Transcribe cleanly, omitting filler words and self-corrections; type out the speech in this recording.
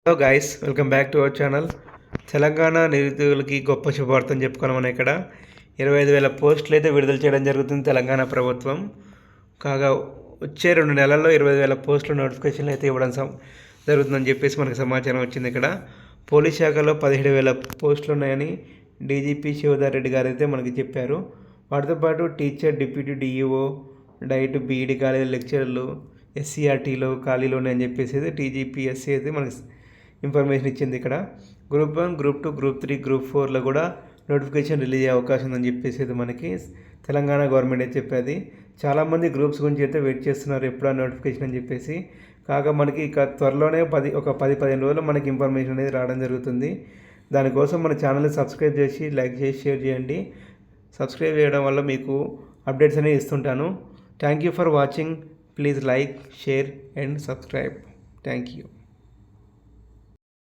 Hello guys, welcome back to our channel. Telangana నిరుద్యోగులకి గొప్ప శుభవార్త అని చెప్పుకున్నాం. మనం ఇక్కడ 25,000 పోస్టులు అయితే విడుదల చేయడం జరుగుతుంది తెలంగాణ ప్రభుత్వం. కాగా వచ్చే 2 నెలల్లో 25,000 పోస్టులు నోటిఫికేషన్లు అయితే ఇవ్వడం జరుగుతుందని చెప్పేసి మనకు సమాచారం వచ్చింది. ఇక్కడ పోలీస్ శాఖలో 17,000 పోస్టులు ఉన్నాయని డీజీపీ శివధర్ రెడ్డి గారు అయితే మనకి చెప్పారు. వాటితో పాటు teacher, deputy DEO, DIET, BEd college లెక్చరర్లు, ఎస్సీఆర్టీలో ఖాళీలు ఉన్నాయని చెప్పేసి టీజీపీఎస్సీ అయితే మనకి ఇన్ఫర్మేషన్ ఇచ్చింది. ఇక్కడ గ్రూప్ 1, గ్రూప్ 2, గ్రూప్ 3, గ్రూప్ 4లో కూడా నోటిఫికేషన్ రిలీజ్ అయ్యే అవకాశం ఉందని చెప్పేసి మనకి తెలంగాణ గవర్నమెంట్ అయితే చెప్పేది. చాలామంది గ్రూప్స్ గురించి అయితే వెయిట్ చేస్తున్నారు ఎప్పుడా నోటిఫికేషన్ అని చెప్పేసి. కాగా మనకి ఇక త్వరలోనే 10-15 రోజుల్లో మనకి ఇన్ఫర్మేషన్ అనేది రావడం జరుగుతుంది. దానికోసం మన ఛానల్ని సబ్స్క్రైబ్ చేసి, లైక్ చేసి, షేర్ చేయండి. సబ్స్క్రైబ్ చేయడం వల్ల మీకు అప్డేట్స్ అనేవి ఇస్తుంటాను. Thank you for watching. Please like, share and subscribe. Thank you.